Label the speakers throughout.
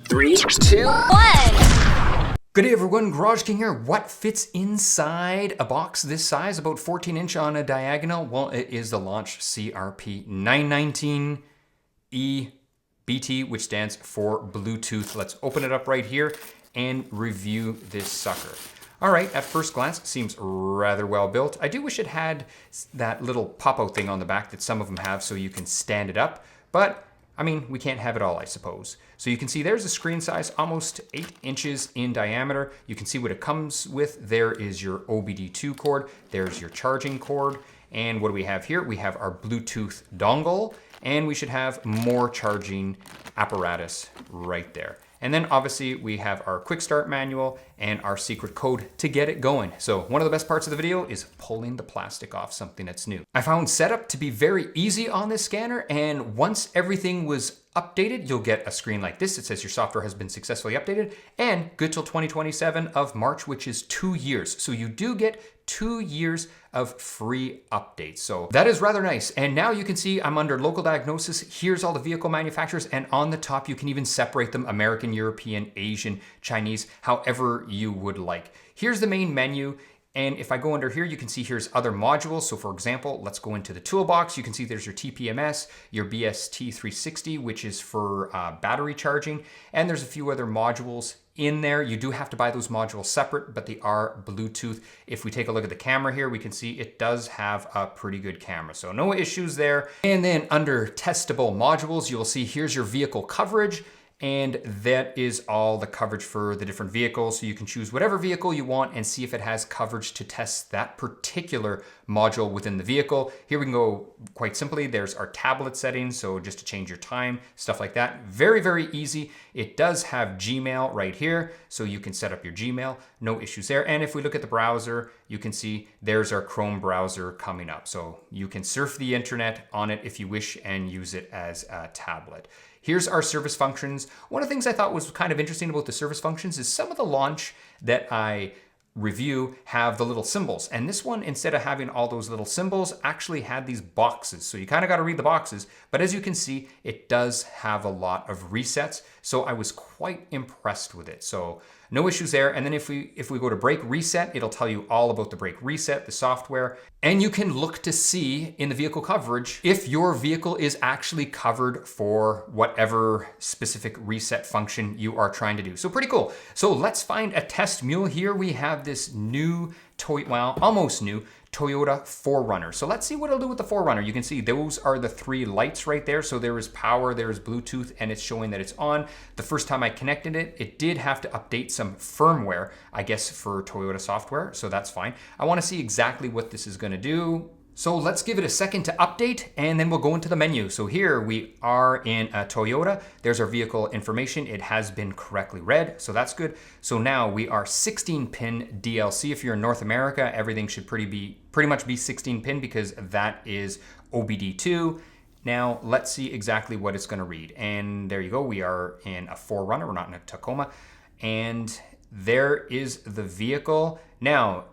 Speaker 1: 3, 2, 1.
Speaker 2: Good day everyone, GarageKing here. What fits inside a box this size, about 14 inch on a diagonal? Well, it is the Launch CRP919E BT, which stands for Bluetooth. Let's open it up right here and review this sucker. All right, at first glance, seems rather well built. I do wish it had that little pop-out thing on the back that some of them have so you can stand it up, but I mean, we can't have it all, I suppose. So you can see there's a screen size, almost 8 inches in diameter. You can see what it comes with. There is your OBD2 cord. There's your charging cord. And what do we have here? We have our Bluetooth dongle, and we should have more charging apparatus right there. And then obviously we have our quick start manual and our secret code to get it going. So one of the best parts of the video is pulling the plastic off something that's new. I found setup to be very easy on this scanner, and once everything was updated, you'll get a screen like this. It says your software has been successfully updated and good till 2027 of March, which is 2 years. So you do get 2 years of free updates. So that is rather nice. And now you can see I'm under local diagnosis. Here's all the vehicle manufacturers. And on the top, you can even separate them: American, European, Asian, Chinese, however you would like. Here's the main menu. And if I go under here, you can see here's other modules. So for example, let's go into the toolbox. You can see there's your TPMS, your BST360, which is for battery charging. And there's a few other modules in there. You do have to buy those modules separate, but they are Bluetooth. If we take a look at the camera here, we can see it does have a pretty good camera. So no issues there. And then under testable modules, you'll see here's your vehicle coverage. And that is all the coverage for the different vehicles. So you can choose whatever vehicle you want and see if it has coverage to test that particular module within the vehicle. Here we can go quite simply. There's our tablet settings. So just to change your time, stuff like that. Very, very easy. It does have Gmail right here. So you can set up your Gmail, no issues there. And if we look at the browser, you can see there's our Chrome browser coming up. So you can surf the internet on it if you wish and use it as a tablet. Here's our service functions. One of the things I thought was kind of interesting about the service functions is some of the Launch that I review have the little symbols. And this one, instead of having all those little symbols, actually had these boxes. So you kind of got to read the boxes. But as you can see, it does have a lot of resets. So I was quite impressed with it. So no issues there. And then if we go to brake reset, it'll tell you all about the brake reset, the software. And you can look to see in the vehicle coverage if your vehicle is actually covered for whatever specific reset function you are trying to do. So pretty cool. So let's find a test mule. Here we have this new almost new Toyota 4Runner. So let's see what it'll do with the 4Runner. You can see those are the 3 lights right there. So there is power, there is Bluetooth, and it's showing that it's on. The first time I connected it, it did have to update some firmware, I guess, for Toyota software. So that's fine. I want to see exactly what this is going to do. So let's give it a second to update, and then we'll go into the menu. So here we are in a Toyota. There's our vehicle information. It has been correctly read, so that's good. So now we are 16-pin DLC. If you're in North America, everything should pretty much be 16-pin because that is OBD2. Now let's see exactly what it's going to read. And there you go. We are in a 4Runner. We're not in a Tacoma. And there is the vehicle. Now,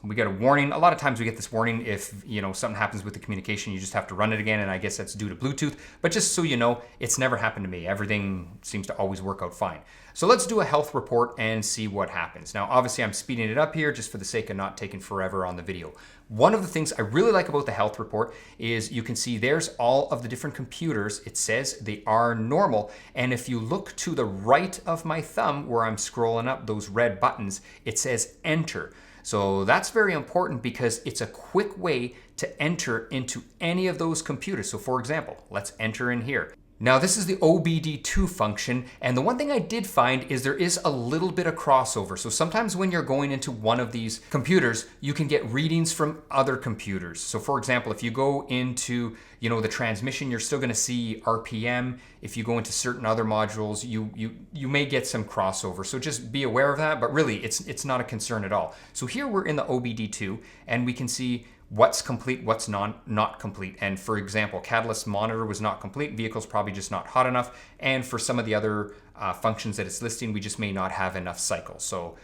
Speaker 2: we get a warning. A lot of times we get this warning if, something happens with the communication, you just have to run it again. And I guess that's due to Bluetooth, but just so you know, it's never happened to me. Everything seems to always work out fine. So let's do a health report and see what happens. Now, obviously I'm speeding it up here just for the sake of not taking forever on the video. One of the things I really like about the health report is you can see there's all of the different computers. It says they are normal. And if you look to the right of my thumb where I'm scrolling up those red buttons, it says enter. So that's very important because it's a quick way to enter into any of those computers. So for example, let's enter in here. Now this is the OBD2 function, and the one thing I did find is there is a little bit of crossover. So sometimes when you're going into one of these computers, you can get readings from other computers. So for example, if you go into the transmission, you're still going to see RPM. If you go into certain other modules, you may get some crossover. So just be aware of that, but really it's not a concern at all. So here we're in the OBD2, and we can see what's complete, what's not complete. And for example, catalyst monitor was not complete, vehicle's probably just not hot enough. And for some of the other functions that it's listing, we just may not have enough cycles. So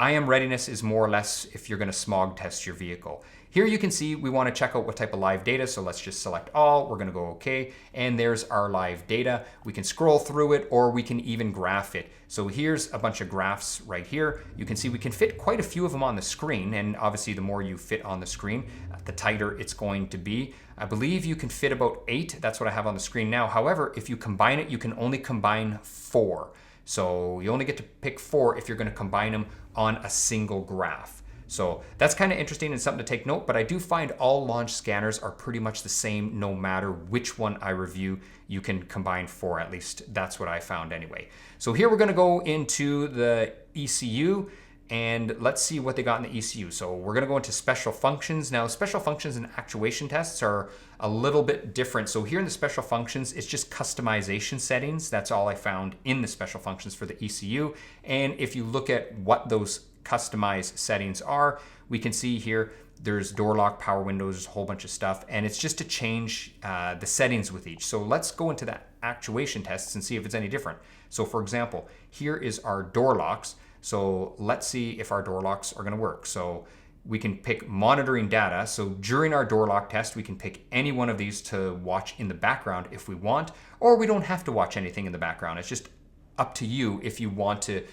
Speaker 2: IM readiness is more or less if you're gonna smog test your vehicle. here you can see we want to check out what type of live data. So let's just select all. We're going to go OK. And there's our live data. We can scroll through it, or we can even graph it. So here's a bunch of graphs right here. You can see we can fit quite a few of them on the screen. And obviously the more you fit on the screen, the tighter it's going to be. I believe you can fit about 8. That's what I have on the screen now. However, if you combine it, you can only combine 4. So you only get to pick 4 if you're going to combine them on a single graph. So that's kind of interesting and something to take note, but I do find all Launch scanners are pretty much the same no matter which one I review. You can combine 4, at least that's what I found anyway. So here we're going to go into the ECU and let's see what they got in the ECU. So we're going to go into special functions. Now, special functions and actuation tests are a little bit different. So here in the special functions, it's just customization settings. That's all I found in the special functions for the ECU. And if you look at what those customized settings are, we can see here there's door lock, power windows, there's a whole bunch of stuff, and it's just to change the settings with each. So let's go into the actuation tests and see if it's any different. So for example, here is our door locks. So let's see if our door locks are going to work. So we can pick monitoring data. So during our door lock test, we can pick any one of these to watch in the background if we want, or we don't have to watch anything in the background. It's just up to you if you want to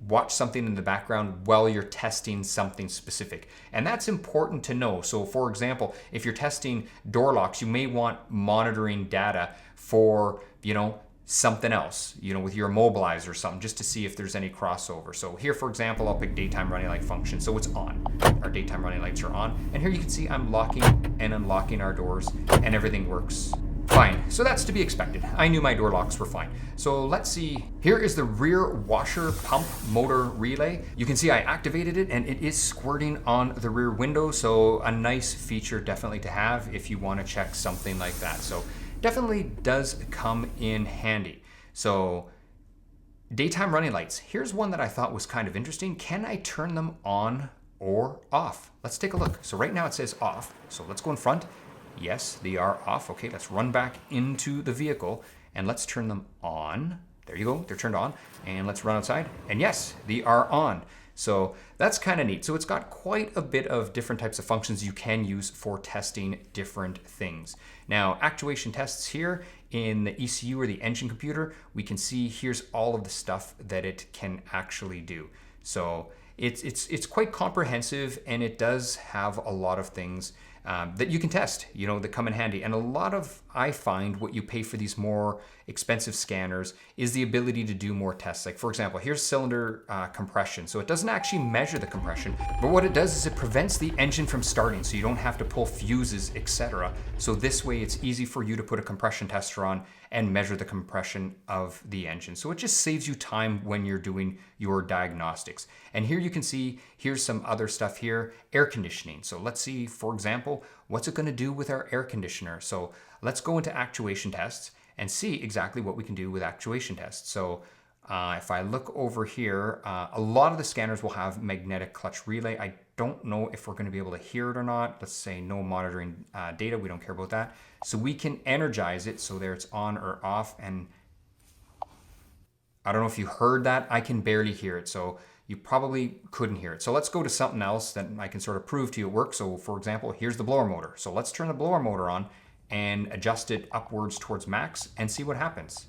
Speaker 2: watch something in the background while you're testing something specific. And that's important to know. So for example, if you're testing door locks, you may want monitoring data for, something else, with your immobilizer or something, just to see if there's any crossover. So here, for example, I'll pick daytime running light function. So it's on. Our daytime running lights are on. And here you can see I'm locking and unlocking our doors and everything works fine. So that's to be expected. I knew my door locks were fine. So let's see. Here is the rear washer pump motor relay. You can see I activated it and it is squirting on the rear window. So a nice feature definitely to have if you want to check something like that. So definitely does come in handy. So daytime running lights. Here's one that I thought was kind of interesting. Can I turn them on or off? Let's take a look. So right now it says off. So let's go in front. Yes, they are off. Okay, let's run back into the vehicle and let's turn them on. There you go, they're turned on. And let's run outside. And yes, they are on. So that's kind of neat. So it's got quite a bit of different types of functions you can use for testing different things. Now, actuation tests here in the ECU or the engine computer, we can see here's all of the stuff that it can actually do. So it's quite comprehensive and it does have a lot of things that you can test, that come in handy. And a lot of, I find, what you pay for these more expensive scanners is the ability to do more tests. Like for example, here's cylinder compression. So it doesn't actually measure the compression, but what it does is it prevents the engine from starting, so you don't have to pull fuses, etc. So this way it's easy for you to put a compression tester on and measure the compression of the engine. So it just saves you time when you're doing your diagnostics. And here you can see, here's some other stuff here, air conditioning. So let's see, for example, what's it going to do with our air conditioner? So let's go into actuation tests and see exactly what we can do with actuation tests. So if I look over here, a lot of the scanners will have magnetic clutch relay. I don't know if we're going to be able to hear it or not. Let's say no monitoring data. We don't care about that. So we can energize it. So there it's on or off. And I don't know if you heard that. I can barely hear it. So you probably couldn't hear it. So let's go to something else that I can sort of prove to you it works. So for example, here's the blower motor. So let's turn the blower motor on and adjust it upwards towards max and see what happens.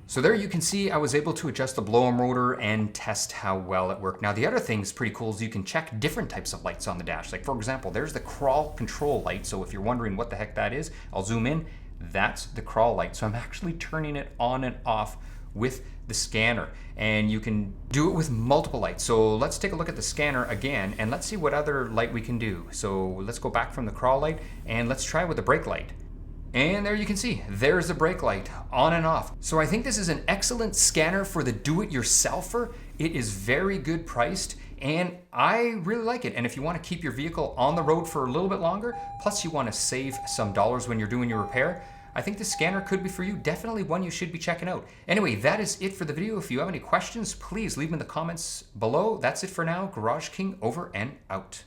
Speaker 2: So there you can see I was able to adjust the blower motor and test how well it worked. Now the other thing is pretty cool is you can check different types of lights on the dash. Like for example, there's the crawl control light. So if you're wondering what the heck that is, I'll zoom in. That's the crawl light. So I'm actually turning it on and off with the scanner. And you can do it with multiple lights. So let's take a look at the scanner again and let's see what other light we can do. So let's go back from the crawl light and let's try with the brake light. And there you can see, there's the brake light on and off. So I think this is an excellent scanner for the do-it-yourselfer. It is very good priced and I really like it. And if you want to keep your vehicle on the road for a little bit longer, plus you want to save some dollars when you're doing your repair, I think this scanner could be for you. Definitely one you should be checking out. Anyway, that is it for the video. If you have any questions, please leave them in the comments below. That's it for now. GarageKing over and out.